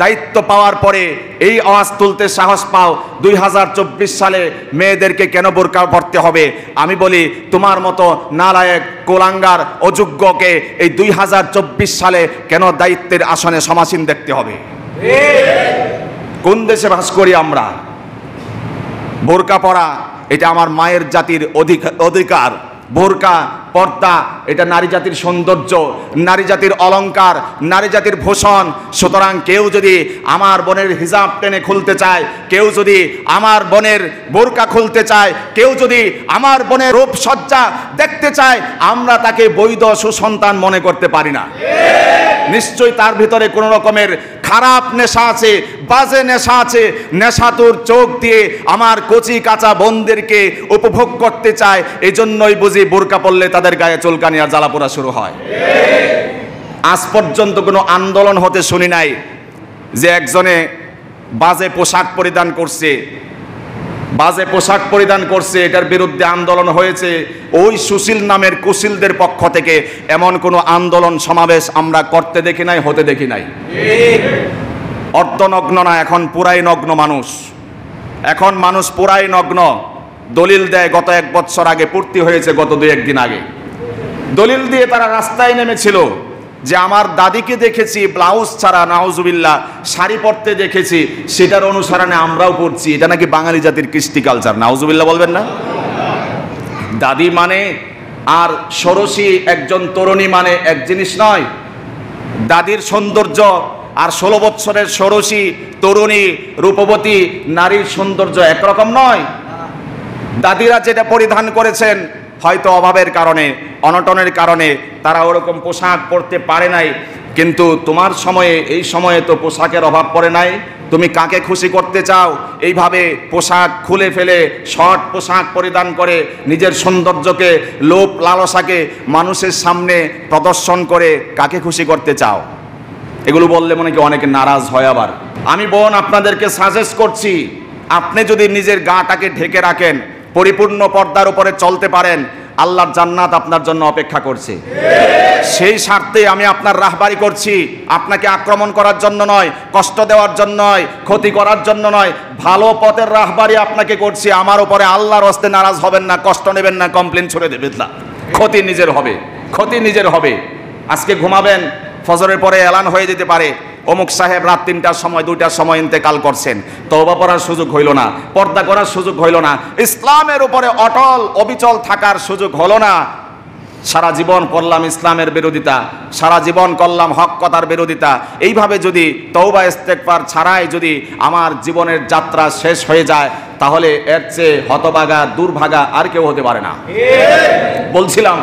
দায়িত্ব পাওয়ার পরে এই আওয়াজ তুলতে সাহস পাও, 2024 সালে মেয়েদেরকে কেন বোরকা পরতে হবে? আমি বলি তোমার মতো নালায়েক, কোলাঙ্গার, অযোগ্যকে এই 2024 সালে কেন দায়িত্বের আসনে সমাসীন দেখতে হবে? কোন দেশে বাস করি আমরা? বোরকা পরা এটা আমার মায়ের জাতির অধিকার। বোরকা, পর্দা এটা নারী জাতির সৌন্দর্য, নারী জাতির অলংকার, নারী জাতির ভূষণ। সুতরাং কেউ যদি আমার বোনের হিজাব টেনে খুলতে চায়, কেউ যদি আমার বোনের বোরকা খুলতে চায়, কেউ যদি আমার বোনের রূপসজ্জা দেখতে চায়, আমরা তাকে বৈধ সুসন্তান মনে করতে পারি না। নিশ্চয়ই তার ভিতরে কোনো রকমের খারাপ নেশা আছে, বাজে নেশা আছে। নেশাতুর চোখ দিয়ে আমার কচি কাঁচা বোনদেরকে উপভোগ করতে চায়, এই জন্যই বুঝি বোরকা পরলে তাদের গায়ে চুলকানি আর জ্বালাপোড়া শুরু হয়। আজ পর্যন্ত কোনো আন্দোলন হতে শুনি নাই যে একজনে বাজে পোশাক পরিধান করছে এটার বিরুদ্ধে আন্দোলন হয়েছে। ওই সুশীল নামের কুশীলদের পক্ষ থেকে এমন কোনো আন্দোলন সমাবেশ আমরা করতে দেখি নাই, হতে দেখি নাই। অর্ধনগ্ন না, এখন পুরাই নগ্ন মানুষ, এখন মানুষ পুরাই নগ্ন। দলিল দেয় গত 1 বছর আগে পূর্তি হয়েছে, গত 2-1 দিন আগে দলিল দিয়ে তারা রাস্তায় নেমেছিল যে আমার দাদিকে দেখেছি ব্লাউজ ছাড়া, নাউজুবিল্লাহ, শাড়ি পরতে দেখেছি, সেটার অনুসরণে আমরাও পড়ছি। এটা নাকি বাঙালি জাতির কৃষ্টি কালচার। নাউজুবিল্লাহ বলবেন না? দাদি মানে আর ষোড়শী একজন তরুণী মানে এক জিনিস নয়। দাদির সৌন্দর্য আর 16 বছরের ষোড়শী তরুণী রূপবতী নারীর সৌন্দর্য একরকম নয়। দাদিরা যেটা পরিধান করেছেন হয়তো অভাবের কারণে, অনটনের কারণে তারা ওরকম পোশাক পরতে পারে নাই, কিন্তু তোমার সময়ে, এই সময়ে তো পোশাকের অভাব পড়ে নাই। তুমি কাকে খুশি করতে চাও? এইভাবে পোশাক খুলে ফেলে শর্ট পোশাক পরিধান করে নিজের সৌন্দর্যকে, লোভ লালসাকে মানুষের সামনে প্রদর্শন করে কাকে খুশি করতে চাও? এগুলো বললে মনে কি অনেকে নারাজ হয়। আবার আমি বোন আপনাদেরকে সাজেস্ট করছি, আপনি যদি নিজের গাটাকে ঢেকে রাখেন, পরিপূর্ণ পর্দার উপরে চলতে পারেন, আল্লাহর জান্নাত আপনার জন্য অপেক্ষা করছে। সেই স্বার্থে আমি আপনার রাহবারি করছি, আপনাকে আক্রমণ করার জন্য নয়, কষ্ট দেওয়ার জন্য নয়, ক্ষতি করার জন্য নয়, ভালো পথের রাহবারি আপনাকে করছি। আমার উপরে আল্লাহর হস্তে নারাজ হবেন না, কষ্ট নেবেন না, কমপ্লেন ছুড়ে দেবেন না। ক্ষতি নিজের হবে, ক্ষতি নিজের হবে। আজকে ঘুমাবেন, ফজরের পরে এলান হয়ে যেতে পারে অমুক সাহেব রাত 3টার সময় 2টার সময় ইন্তেকাল করছেন, তওবা করার সুযোগ হইল না, পর্দা করার সুযোগ হইল না, ইসলামের উপরে অটল অবিচল থাকার সুযোগ হলো না। সারা জীবন করলাম ইসলামের বিরোধিতা, সারা জীবন করলাম হক কথার বিরোধিতা। এইভাবে যদি তওবা ইস্তেগফার ছাড়াই যদি আমার জীবনের যাত্রা শেষ হয়ে যায়, তাহলে এর চেয়ে হতভাগা, দুর্ভাগা আর কেউ হতে পারে না। বলছিলাম,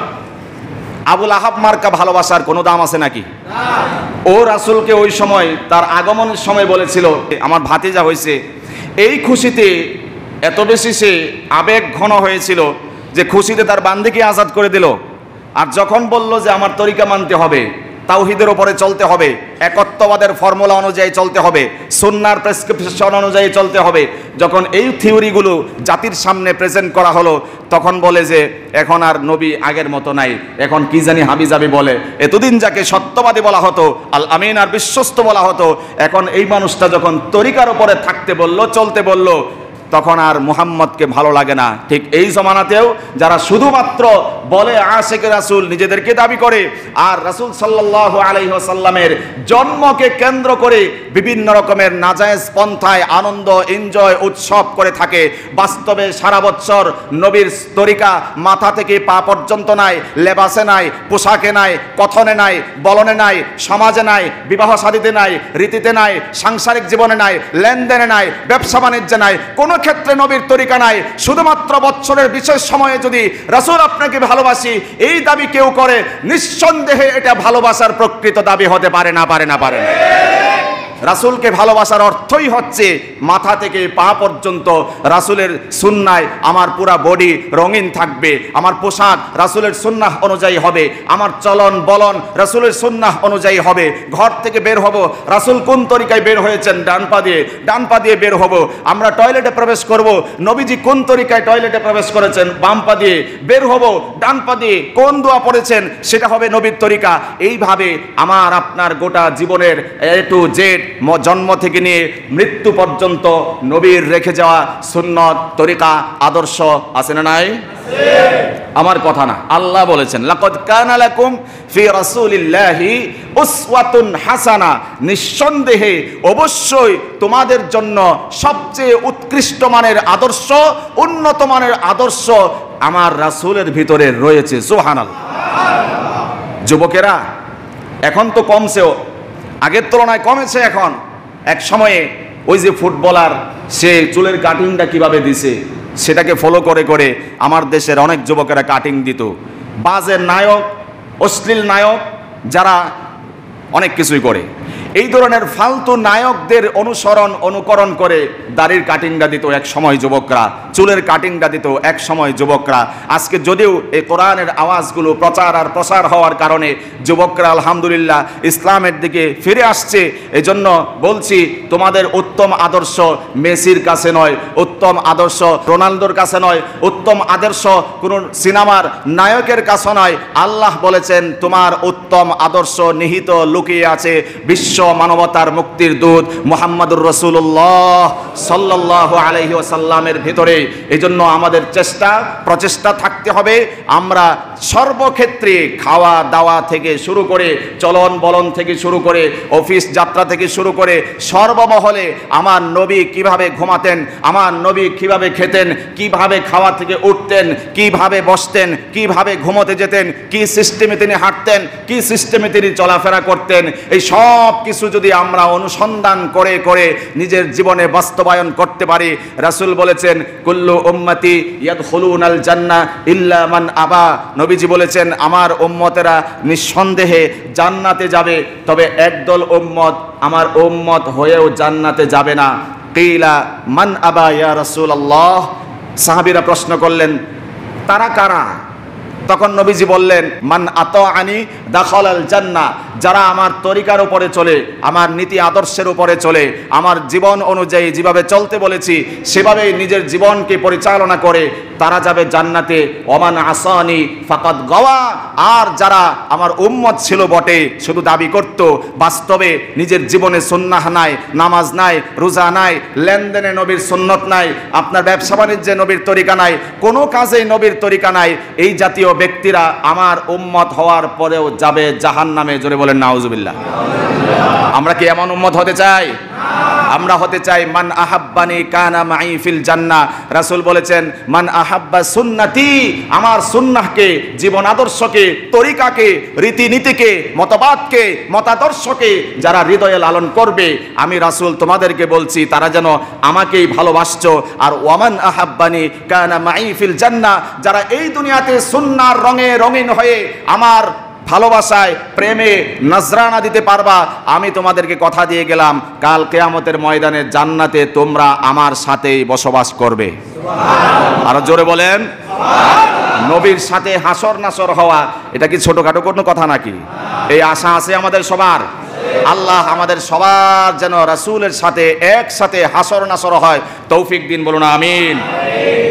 আবুল আহাব মার্কা ভালোবাসার কোনো দাম আছে নাকি? ও রাসূলকে ওই সময় তার আগমনের সময় বলেছিল আমার ভাতিজা হয়েছে। এই খুশিতে এত বেশি সে আবেগ ঘন হয়েছিল যে খুশিতে তার বান্দিকে আজাদ করে দিল। আর যখন বলল যে আমার তরিকা মানতে হবে, তাওহীদের উপরে চলতে হবে, একত্ববাদের ফর্মুলা অনুযায়ী চলতে হবে, সুন্নাহর প্রেসক্রিপশন অনুযায়ী চলতে হবে, যখন এই থিওরিগুলো জাতির সামনে প্রেজেন্ট করা হলো, তখন বলে যে এখন আর নবী আগের মতো নাই, এখন কি জানি হাবিজাবি বলে। এতদিন যাকে সত্যবাদী বলা হতো, আল আমিন আর বিশ্বস্ত বলা হতো, এখন এই মানুষটা যখন তরিকার উপরে থাকতে বলল, চলতে বলল, তখন আর মুহাম্মদকে ভালো লাগে না। ঠিক এই জমানাতেও যারা শুধুমাত্র বলে আশিক রাসূল, নিজেদেরকে দাবি করে, আর রাসূল সাল্লাল্লাহু আলাইহি ওয়াসাল্লামের জন্মকে কেন্দ্র করে বিভিন্ন রকমের নাজায়েজ পন্থায় আনন্দ, এনজয়, উৎসব করে থাকে, বাস্তবে সারা বছর নবীর তরিকা মাথা থেকে পা পর্যন্ত নাই, লেবাসে নাই, পোশাকে নাই, কথনে নাই, বলনে নাই, সমাজে নাই, বিবাহ শাদীতে নাই, রীতিতে নাই, সাংসারিক জীবনে নাই, লেনদেনে নাই, ব্যবসা বাণিজ্যে নাই, কোনো ক্ষেত্রে নবীর তরিকা নাই। শুধুমাত্র বছরের বিশেষ সময়ে যদি রাসূল আপনাকে ভালোবাসি এই দাবি কেউ করে, নিঃসন্দেহে এটা ভালোবাসার প্রকৃত দাবি হতে পারে না, পারে না। রাসূলকে ভালোবাসার অর্থই হচ্ছে মাথা থেকে পা পর্যন্ত রাসূলের সুন্নায় আমার পুরা বডি রঙিন থাকবে, আমার পোশাক রাসূলের সুন্নাহ অনুযায়ী হবে, আমার চলন বলন রাসূলের সুন্নাহ অনুযায়ী হবে। ঘর থেকে বের হব, রাসূল কোন তরিকায় বের হয়েছেন, ডান পা দিয়ে বের হব। আমরা টয়লেটে প্রবেশ করব, নবীজি কোন তরিকায় টয়লেটে প্রবেশ করেছেন, বাম পা দিয়ে বের হব, ডান পা দিয়ে কোন দোয়া পড়েছেন সেটা হবে নবীর তরিকা। এইভাবে আমার আপনার গোটা জীবনের এ টু জেড, জন্ম থেকে নিয়ে মৃত্যু পর্যন্ত নবীর রেখে যাওয়া সুন্নত, তরিকা, আদর্শ আছে না নাই? আমার কথা না, আল্লাহ বলেছেন লাকাদ কানা লাকুম ফি রাসূলিল্লাহি উসওয়াতুন হাসানা, নিঃসন্দেহে অবশ্যই তোমাদের জন্য সবচেয়ে উৎকৃষ্ট মানের আদর্শ, উন্নত মানের আদর্শ আমার রাসূলের ভিতরে রয়েছে। সুবহানাল্লাহ। যুবকেরা এখন তো কমছেও, আগের তুলনায় কমেছে। এখন এক সময়ে ওই যে ফুটবলার সে চুলের কাটিংটা কিভাবে দিছে সেটাকে ফলো করে করে আমার দেশের অনেক যুবকেরা কাটিং দিত। বাজের নায়ক, অশ্লীল নায়ক, যারা অনেক কিছুই করে। এই ধরনের ফালতু নায়কদের অনুকরণ করে দাড়ির কাটিংটা দিত এক সময় যুবকরা, চুলের কাটিংটা দিত এক সময় যুবকরা। আজকে যদিও এই কোরআনের আওয়াজগুলো প্রচার হওয়ার কারণে যুবকরা আলহামদুলিল্লাহ ইসলামের দিকে ফিরে আসছে। এজন্য বলছি, তোমাদের উত্তম আদর্শ মেসির কাছে নয়, উত্তম আদর্শ রোনালদোর কাছে নয়, উত্তম আদর্শ কোন সিনেমার নায়কের কাছে নয়। আল্লাহ বলেছেন তোমার উত্তম আদর্শ নিহিত লুকিয়ে আছে বিশ্ব মানবতার মুক্তির দূত মুহাম্মদুর রাসূলুল্লাহ সাল্লাল্লাহু আলাইহি ওয়াসাল্লামের ভিতরে। এজন্য আমাদের প্রচেষ্টা থাকতে হবে, আমরা সর্বক্ষেত্রে খাওয়া দাওয়া থেকে শুরু করে চলন বলন থেকে শুরু করে অফিস যাত্রা থেকে শুরু করে সর্বমহলে আমার নবী কিভাবে ঘুমাতেন, আমার নবী কিভাবে খেতেন, কিভাবে খাওয়া থেকে উঠতেন, কিভাবে বসতেন, কিভাবে ঘুমোতে যেতেন, কি সিস্টেমে তিনি হাঁটতেন, কি সিস্টেমে তিনি চলাফেরা করতেন, এই সব কিছু যদি আমরা অনুসন্ধান করে করে নিজের জীবনে বাস্তবায়ন করতে পারি। রাসূল বলেছেন কুল্লু উম্মতি ইয়াদখুলুনাল জান্নাহ ইল্লা মান আবা। নবীজি বলেছেন আমার উম্মতেরা নিঃসন্দেহে জান্নাতে যাবে, তবে একদল উম্মত আমার উম্মত হয়েও জান্নাতে যাবে না। কিলা মান আবা ইয়া রাসূলুল্লাহ। সাহাবীরা প্রশ্ন করলেন তারা কারা? তখন নবীজি বললেন মান আতাআনি দাখালাল জান্নাহ। যারা আমার তরিকার উপরে চলে, আমার নীতি আদর্শের উপরে চলে, আমার জীবন অনুযায়ী যেভাবে চলতে বলেছি সেভাবেই নিজের জীবনকে পরিচালনা করে, তারা যাবে জান্নাতে। ওমান আসানি ফাকাদ গাওয়া। আর যারা আমার উম্মত ছিল বটে, শুধু দাবি করত, বাস্তবে নিজের জীবনে সুন্নাহ নাই, নামাজ নাই, রোজা নাই, লেনদেনে নবীর সুন্নত নাই, আপনার ব্যবসা বাণিজ্যে নবীর তরিকা নাই, কোনো কাজেই নবীর তরিকা নাই, এই জাতীয় ব্যক্তিরা আমার উম্মত হওয়ার পরেও যাবে জাহান্নামে। জোরে বলেন নাউজুবিল্লাহ। আমরা কি এমন উম্মত হতে চাই? আমরা হতে চাই মান আহাব্বানি কানা মাই ফিল জান্নাহ। রাসূল বলেছেন মান আহাব্বা সুন্নতি, আমার সুন্নাহকে, জীবন আদর্শকে, তরিকাকে, রীতিনীতিকে, মতবাদকে, মতাদর্শকে যারা হৃদয়ে লালন করবে, আমি রাসূল তোমাদেরকে বলছি তারা যেন আমাকেই ভালোবাসছো। আর ওয়ামান আহাব্বানি কানা মাই ফিল জান্নাহ, যারা এই দুনিয়াতে সুন্নাহর রঙে রঙিন হয়ে আমার ভালোবাসায় প্রেমে নজরানা দিতে পারবা, আমি তোমাদেরকে কথা দিয়ে গেলাম কাল কিয়ামতের ময়দানে জান্নাতে তোমরা আমার সাথেই বসবাস করবে। আরো জোরে বলেন। নবীর সাথে হাসর নাসর হওয়া এটা কি ছোটখাটো কোনো কথা নাকি? এই আশা আছে আমাদের সবার। আল্লাহ আমাদের সবার যেন রাসূলের সাথে একসাথে হাসর নাসর হয় তৌফিক দিন, বলুন আমিন।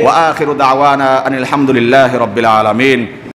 ওয়া আখিরু দাওয়ানা আনিল হামদুলিল্লাহি রাব্বিল আলামিন।